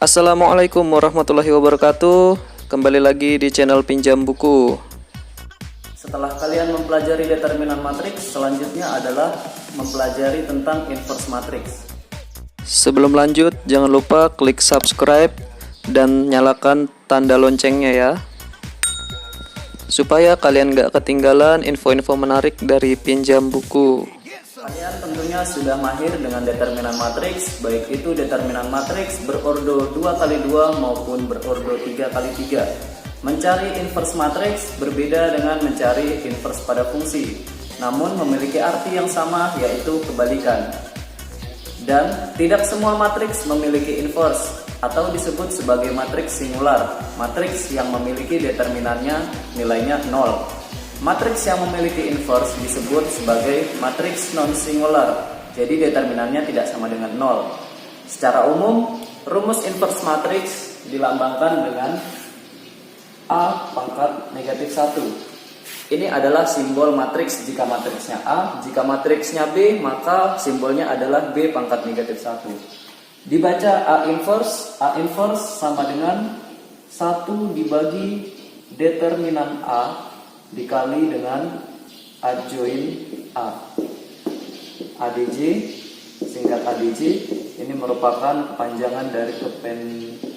Assalamualaikum warahmatullahi wabarakatuh. Kembali lagi di channel Pinjam Buku. Setelah kalian mempelajari determinan matriks, selanjutnya adalah mempelajari tentang inverse matriks. Sebelum lanjut, jangan lupa klik subscribe dan nyalakan tanda loncengnya ya, supaya kalian gak ketinggalan info-info menarik dari Pinjam Buku. Kalian tentunya sudah mahir dengan determinan matriks, baik itu determinan matriks berordo 2x2 maupun berordo 3x3. Mencari inverse matriks berbeda dengan mencari inverse pada fungsi, namun memiliki arti yang sama, yaitu kebalikan. Dan tidak semua matriks memiliki inverse atau disebut sebagai matriks singular, matriks yang memiliki determinannya nilainya 0. Matriks yang memiliki inverse disebut sebagai matriks non-singular, jadi determinannya tidak sama dengan 0. Secara umum, rumus inverse matriks dilambangkan dengan A pangkat negatif 1. Ini adalah simbol matriks jika matriksnya A, jika matriksnya B, maka simbolnya adalah B pangkat negatif 1. Dibaca A inverse sama dengan 1 dibagi determinan A dikali dengan adjoin A. ADJ, singkat ADJ, ini merupakan kepanjangan dari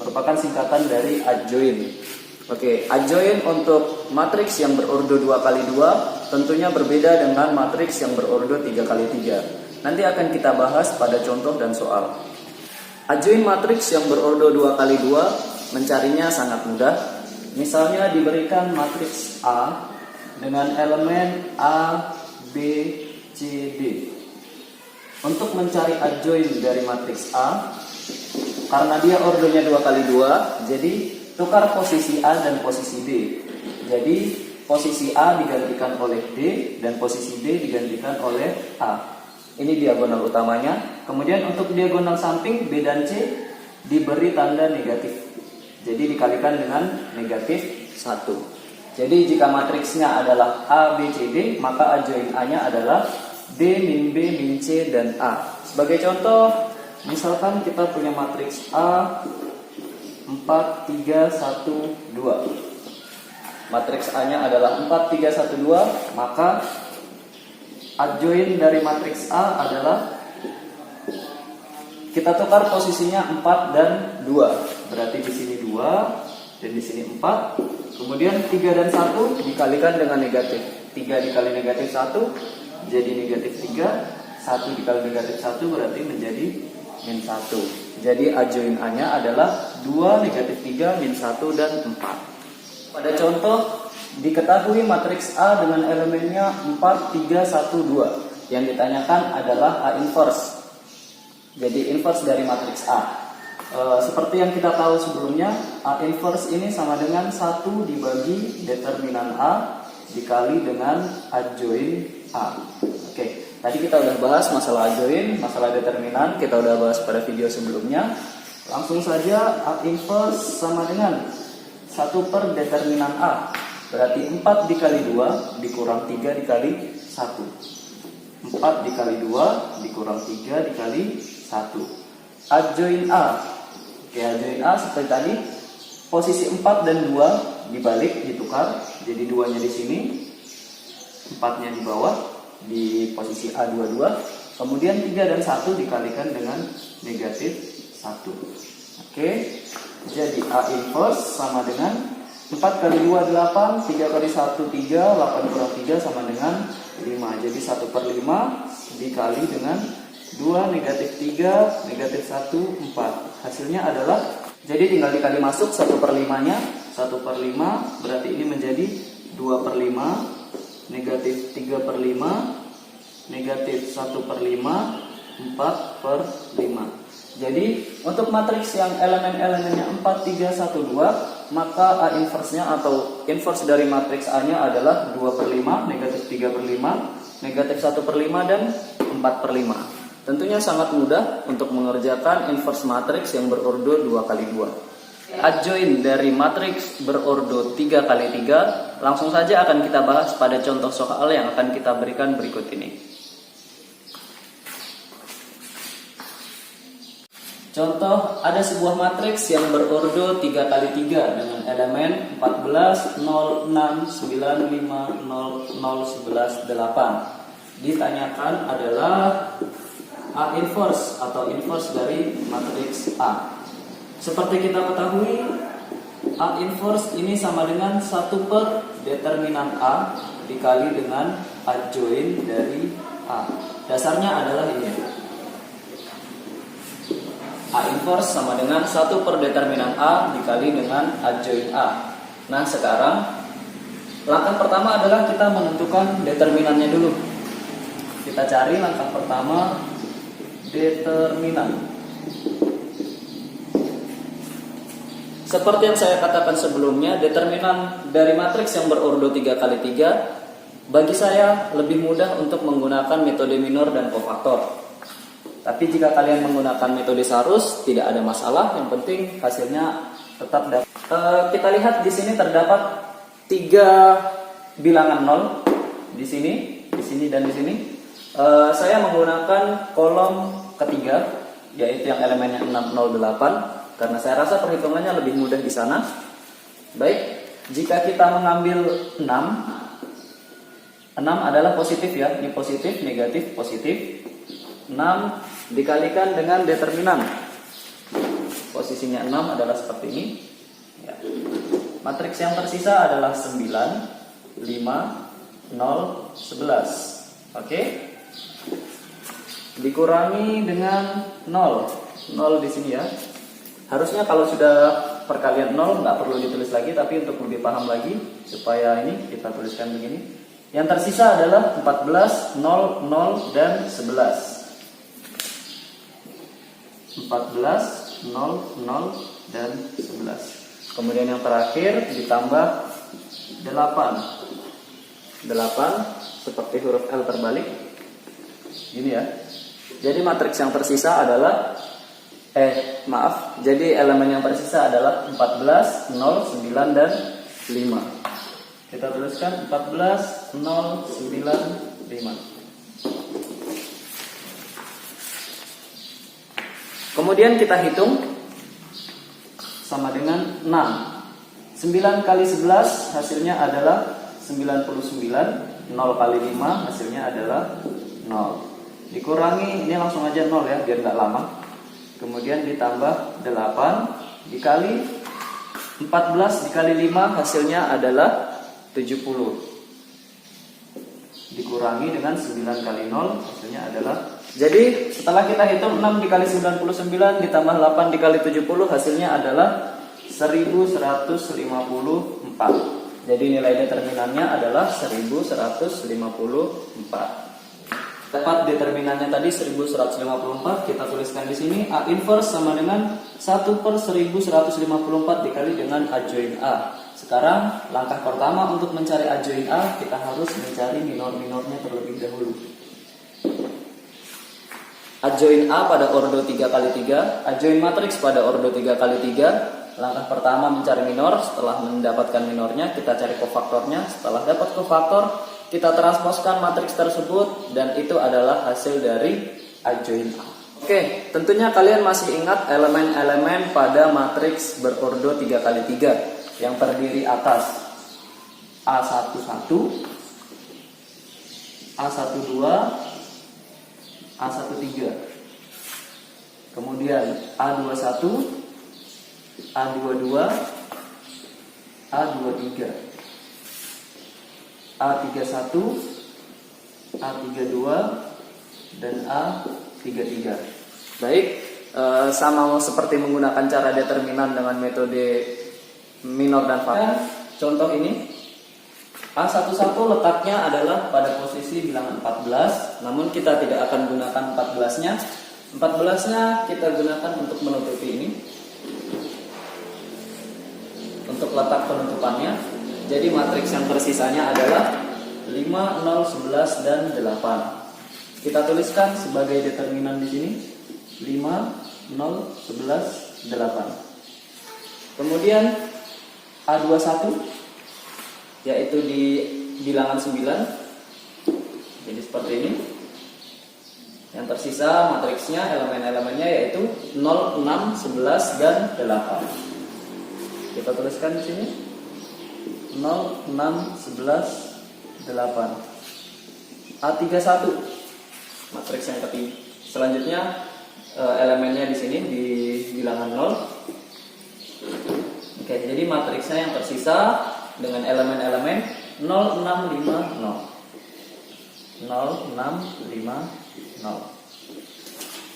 merupakan singkatan dari adjoin. Oke, adjoin untuk matriks yang berordo 2x2 tentunya berbeda dengan matriks yang berordo 3x3. Nanti akan kita bahas pada contoh dan soal. Adjoin matriks yang berordo 2x2 mencarinya sangat mudah. Misalnya diberikan matriks A dengan elemen A, B, C, D. Untuk mencari adjoin dari matriks A, karena dia ordonya 2x2, jadi tukar posisi A dan posisi D. Jadi posisi A digantikan oleh D dan posisi D digantikan oleh A. Ini diagonal utamanya. Kemudian untuk diagonal samping B dan C diberi tanda negatif. Jadi dikalikan dengan negatif 1. Jadi jika matriksnya adalah A, B, C, D, maka adjoin A-nya adalah D min B min C dan A. Sebagai contoh, misalkan kita punya matriks A 4, 3, 1, 2. Matriks A-nya adalah 4, 3, 1, 2, maka adjoin dari matriks A adalah kita tukar posisinya 4 dan 2. Berarti di sini 2 dan di sini 4. Kemudian 3 dan 1 dikalikan dengan negatif. 3 dikali negatif 1 jadi negatif 3. 1 dikali negatif 1 berarti menjadi min 1. Jadi adjoin A-nya adalah 2, negatif 3, min 1, dan 4. Pada contoh, diketahui matriks A dengan elemennya 4, 3, 1, 2. Yang ditanyakan adalah A inverse. Jadi inverse dari matriks A. Seperti yang kita tahu sebelumnya, A inverse ini sama dengan 1 dibagi determinan A dikali dengan adjoin A. Oke, tadi kita udah bahas masalah adjoin, masalah determinan, kita udah bahas pada video sebelumnya. Langsung saja A inverse sama dengan 1 per determinan A. Berarti 4 dikali 2 dikurang 3 dikali 1. 4 dikali 2 dikurang 3 dikali 1. Adjoin A. Oke, adjoin A seperti tadi, posisi 4 dan 2 dibalik, ditukar, jadi 2-nya di sini, 4-nya di bawah, di posisi A22, kemudian 3 dan 1 dikalikan dengan negatif 1. Oke, jadi A inverse sama dengan 4 kali 2, 8, 3 kali 1, 3, 8 kurang 3 sama dengan 5. Jadi 1 per 5 dikali dengan 2, negatif 3, negatif 1, 4. Hasilnya adalah, jadi tinggal dikali masuk 1 per 5-nya. 1 per 5 berarti ini menjadi 2 per 5, negatif 3 per 5, negatif 1 per 5, 4 per 5. Jadi untuk matriks yang elemen-elemennya 4, 3, 1, 2, maka A inverse-nya atau inverse dari matriks A-nya adalah 2 per 5, negatif 3 per 5, negatif 1 per 5, dan 4 per 5. Tentunya sangat mudah untuk mengerjakan inverse matriks yang berordo 2x2. Adjoin dari matriks berordo 3x3 langsung saja akan kita bahas pada contoh soal yang akan kita berikan berikut ini. Contoh, ada sebuah matriks yang berordo 3 kali 3 dengan elemen 14, 0, 6, 9, 5, 0, 0, 11, 8. Ditanyakan adalah A inverse atau inverse dari matriks A. Seperti kita ketahui, A inverse ini sama dengan 1 per determinan A dikali dengan adjoin dari A. Dasarnya adalah ini. A inverse sama dengan 1 per determinan A dikali dengan adjoin A. Nah, sekarang langkah pertama adalah kita menentukan determinannya dulu. Kita cari langkah pertama, determinan. Seperti yang saya katakan sebelumnya, determinan dari matriks yang berordo 3 kali 3 bagi saya lebih mudah untuk menggunakan metode minor dan kofaktor. Tapi jika kalian menggunakan metode Sarus, tidak ada masalah. Yang penting hasilnya tetap dapat. Kita lihat di sini terdapat 3 bilangan 0 di sini, dan di sini. Saya menggunakan kolom ketiga, yaitu yang elemennya 608, karena saya rasa perhitungannya lebih mudah di sana. Baik, jika kita mengambil 6 adalah positif ya, ini positif, negatif, positif. 6 dikalikan dengan determinan. Posisinya 6 adalah seperti ini ya. Matriks yang tersisa adalah 9, 5, 0, 11. Oke. Dikurangi dengan 0 di sini ya. Harusnya kalau sudah perkalian 0 nggak perlu ditulis lagi, tapi untuk lebih paham lagi supaya ini kita tuliskan begini. Yang tersisa adalah 14, 0, 0, dan 11. 14, 0, 0, dan 11. Kemudian yang terakhir ditambah 8 seperti huruf L terbalik. Gini ya. Jadi matriks yang tersisa adalah jadi elemen yang tersisa adalah 14, 0, 9, dan 5. Kita tuliskan 14, 0, 9, 5. Kemudian kita hitung sama dengan 6. 9 kali 11 hasilnya adalah 99. 0 kali 5 hasilnya adalah 0. Dikurangi, ini langsung aja 0 ya, biar nggak lama. Kemudian ditambah 8 dikali 14 dikali 5 hasilnya adalah 70. Dikurangi dengan 9 kali 0 hasilnya adalah. Jadi setelah kita hitung 6 dikali 99 ditambah 8 dikali 70 hasilnya adalah 1154. Jadi nilai determinannya adalah 1154. Dapat determinannya tadi 1154, kita tuliskan di sini. A inverse sama dengan 1 per 1154 dikali dengan adjoin A. Sekarang langkah pertama untuk mencari adjoin A, kita harus mencari minor-minornya terlebih dahulu. Adjoin A pada ordo 3 kali 3, adjoin matriks pada ordo 3 kali 3. Langkah pertama mencari minor. Setelah mendapatkan minornya, kita cari kofaktornya. Setelah dapat kofaktor, kita transposkan matriks tersebut, dan itu adalah hasil dari adjoin A. Oke, tentunya kalian masih ingat elemen-elemen pada matriks berordo 3 kali 3 yang terdiri atas A11, A12, A13, kemudian A21, A22, A23, A31, A32, dan A33. Baik, sama seperti menggunakan cara determinan dengan metode minor dan faktor. Contoh ini, A11 letaknya adalah pada posisi bilangan 14, namun kita tidak akan gunakan 14-nya. 14-nya kita gunakan untuk menutupi ini, untuk letak penutupannya. Jadi matriks yang tersisanya adalah 5, 0, 11, dan 8. Kita tuliskan sebagai determinan di sini 5, 0, 11, 8. Kemudian A21 yaitu di bilangan 9. Jadi seperti ini. Yang tersisa matriksnya elemen-elemennya yaitu 0, 6, 11, dan 8. Kita tuliskan di sini 0, 6, 11, 8. A31 matriks yang ketiga. Selanjutnya elemennya di sini di bilangan 0. Oke, jadi matriksnya yang tersisa dengan elemen-elemen 0, 6, 5, 0. 0, 6, 5, 0.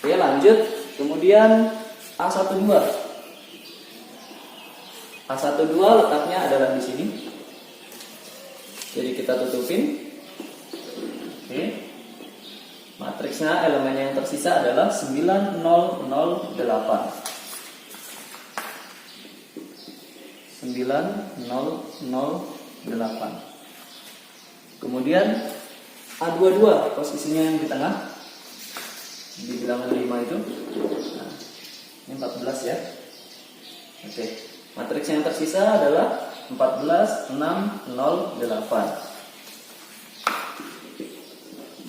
Oke, lanjut. Kemudian A12. A12 letaknya adalah di sini. Jadi kita tutupin. Oke. Matriksnya elemennya yang tersisa adalah 9, 0, 0, 8. 9, 0, 0, 8. Kemudian A22 posisinya yang di tengah di bilangan 5 itu. Nah, ini 14 ya. Oke. Matriks yang tersisa adalah 14, 6, 0, 8.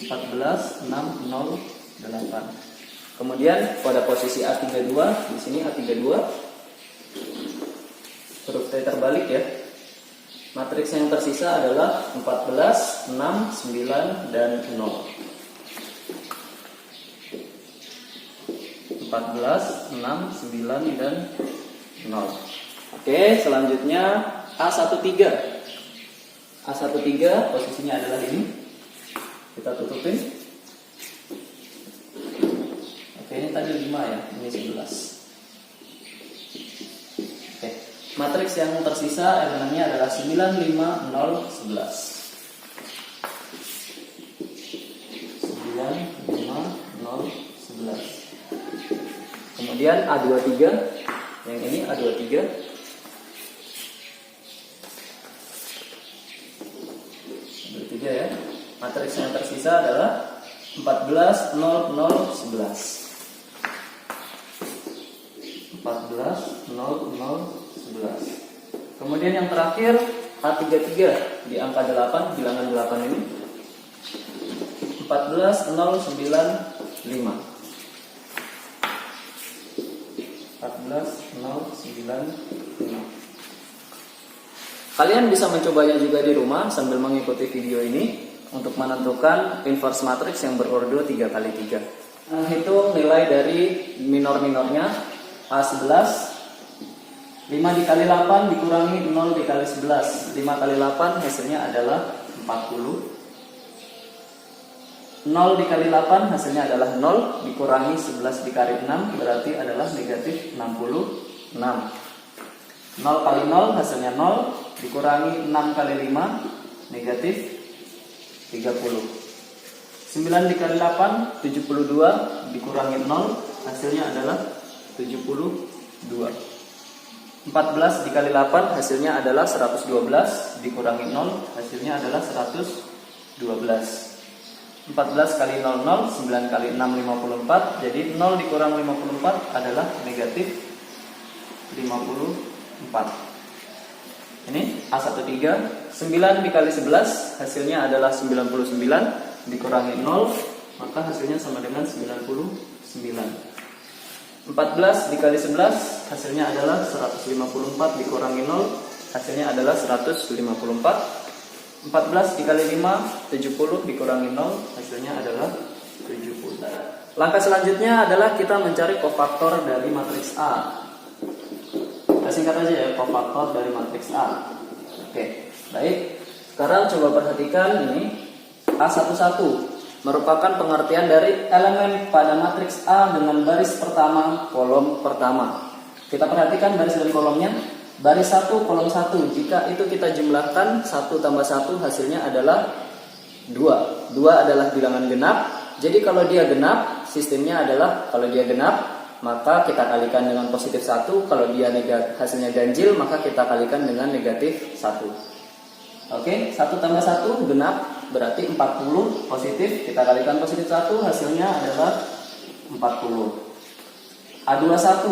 14, 6, 0, 8. Kemudian pada posisi A32, di sini A32 huruf T terbalik ya. Matriks yang tersisa adalah 14, 6, 9, dan 0. 14, 6, 9, dan 0. Oke, selanjutnya A13. A13 posisinya adalah ini. Kita tutupin. Oke, ini tadi 5 ya, ini 11. Oke, matriks yang tersisa elemennya adalah 9, 5, 0, 11. 9, 5, 0, 11. Kemudian A23, yang ini A23. A23 ya. Matriks yang tersisa adalah 14, 0, 0, 11. 14, 0, 0, 11. Kemudian yang terakhir A33 di angka 8, bilangan 8 ini. 14, 0, 9, 5. 14, 0, 9, 5. Kalian bisa mencobanya juga di rumah sambil mengikuti video ini untuk menentukan inverse matriks yang berordo 3x3. Hitung nilai dari minor-minornya. A11 5 dikali 8 dikurangi 0 dikali 11. 5 kali 8 hasilnya adalah 40. 0 dikali 8 hasilnya adalah 0, dikurangi 11 dikali 6 berarti adalah negatif 66. 0 kali 0 hasilnya 0, dikurangi 6 kali 5 negatif 30. 9 dikali 8 72, dikurangi 0 hasilnya adalah 72. 14 dikali 8 hasilnya adalah 112, dikurangi 0 hasilnya adalah 112. 14 kali 0 0, 9 kali 6 54, jadi 0 dikurang 54 adalah negatif 54. Ini A13, 9 dikali 11 hasilnya adalah 99, dikurangi 0 maka hasilnya sama dengan 99. 14 dikali 11 hasilnya adalah 154, dikurangi 0 hasilnya adalah 154. 14 dikali 5 70, dikurangi 0 hasilnya adalah 70. Langkah selanjutnya adalah kita mencari kofaktor dari matriks A. Kita singkat aja ya, kofaktor dari matriks A. Oke, baik. Sekarang coba perhatikan ini A11 merupakan pengertian dari elemen pada matriks A dengan baris pertama, kolom pertama. Kita perhatikan baris dan kolomnya. Baris 1, kolom 1. Jika itu kita jumlahkan 1 tambah 1 hasilnya adalah 2. 2 adalah bilangan genap. Jadi kalau dia genap, sistemnya adalah kalau dia genap maka kita kalikan dengan positif 1. Kalau dia hasilnya ganjil, maka kita kalikan dengan negatif 1. Oke, 1 tambah 1 genap berarti 40, positif kita kalikan positif 1 hasilnya adalah 40. A21,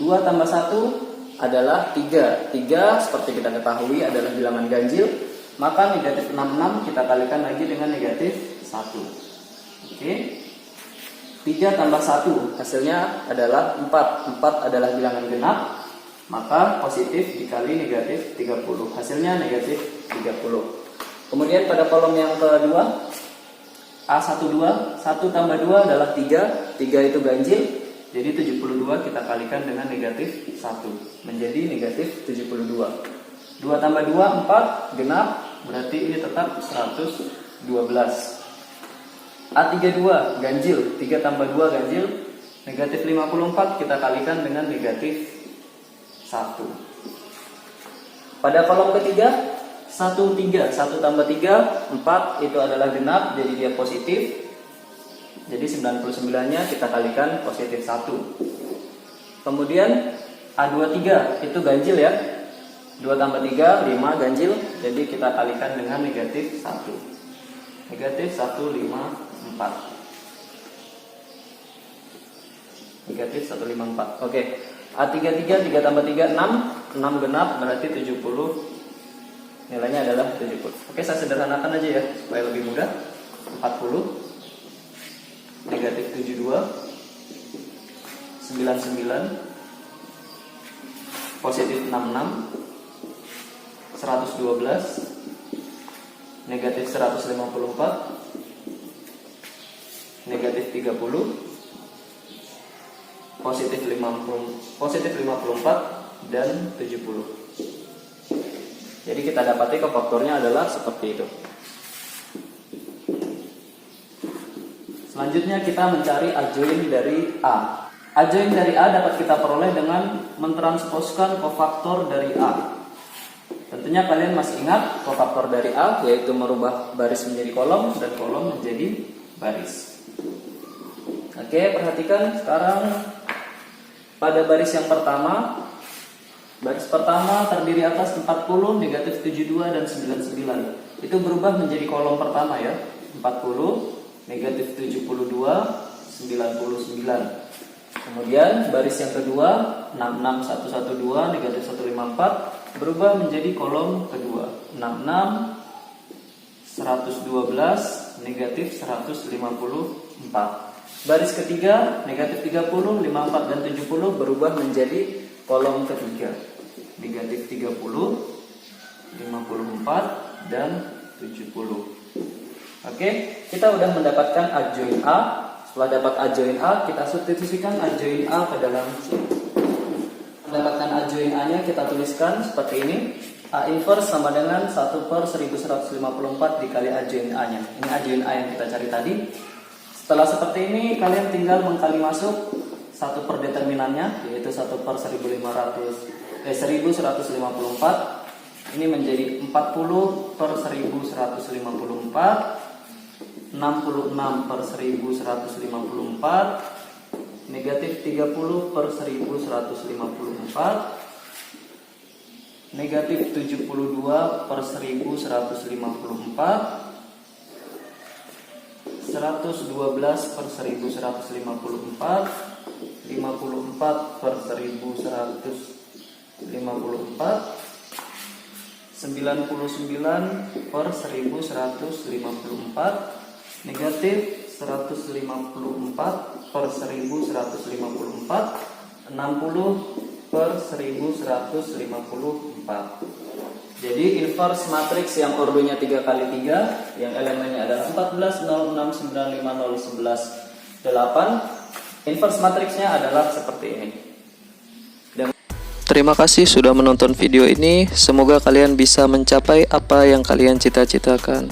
2 tambah 1 adalah 3. 3 seperti kita ketahui adalah bilangan ganjil, maka negatif 66 kita kalikan lagi dengan negatif 1. Oke. 3 tambah 1 hasilnya adalah 4. 4 adalah bilangan genap, maka positif dikali negatif 30, hasilnya negatif 30. Kemudian pada kolom yang kedua, A12, 1 tambah 2 adalah 3. 3 itu ganjil, jadi 72 kita kalikan dengan negatif 1, menjadi negatif 72. 2 tambah 2, 4, genap, berarti ini tetap 112. A32 ganjil, 3 tambah 2 ganjil, negatif 54 kita kalikan dengan negatif 1. Pada kolom ketiga, 1 tambah 3, 4, itu adalah genap, jadi dia positif. Jadi 99-nya kita kalikan positif 1. Kemudian A23 itu ganjil ya, 2 tambah 3, 5 ganjil, jadi kita kalikan dengan negatif 1. Negatif 154. Negatif 154. Oke. A33, 3 tambah 3, 6. 6 genap berarti 70. Nilainya adalah 70. Oke, saya sederhanakan aja ya supaya lebih mudah. 40 negatif 72 99 positif 66 112 negatif 154 negatif 30 positif 54 dan 70. Jadi kita dapati kofaktornya adalah seperti itu. Selanjutnya kita mencari adjoin dari A. Adjoin dari A dapat kita peroleh dengan mentransposkan kofaktor dari A. Tentunya kalian masih ingat kofaktor dari A, yaitu merubah baris menjadi kolom dan kolom menjadi baris. Oke, perhatikan sekarang pada baris yang pertama. Baris pertama terdiri atas 40, negatif 72, dan 99. Itu berubah menjadi kolom pertama ya. 40, negatif 72, 99. Kemudian baris yang kedua 66, 112, negatif 154 berubah menjadi kolom kedua. 66, 112, negatif 154. Baris ketiga negatif 30, 54, dan 70 berubah menjadi kolom ketiga. Negatif 30, 54, dan 70. Oke, kita sudah mendapatkan adjoin A. Setelah dapat adjoin A, kita substitusikan adjoin A ke dalam C. Mendapatkan adjoin A-nya kita tuliskan seperti ini. A inverse sama dengan 1/1154 dikali adjoin A-nya. Ini adjoin A yang kita cari tadi. Setelah seperti ini, kalian tinggal mengkali masuk 1 per determinannya, yaitu 1/1154. Ini menjadi 40/1154, 66/1154, negatif 30/1154, negatif 72/1154, 112/1154, 54/1154, 99/1154, negatif 154/1154, 60/1154. Jadi inverse matriks yang ordonya 3x3, yang elemennya adalah 14, 0, 6, 9, 5, 0, 11, 8. Inverse matriksnya adalah seperti ini. Terima kasih sudah menonton video ini. Semoga kalian bisa mencapai apa yang kalian cita-citakan.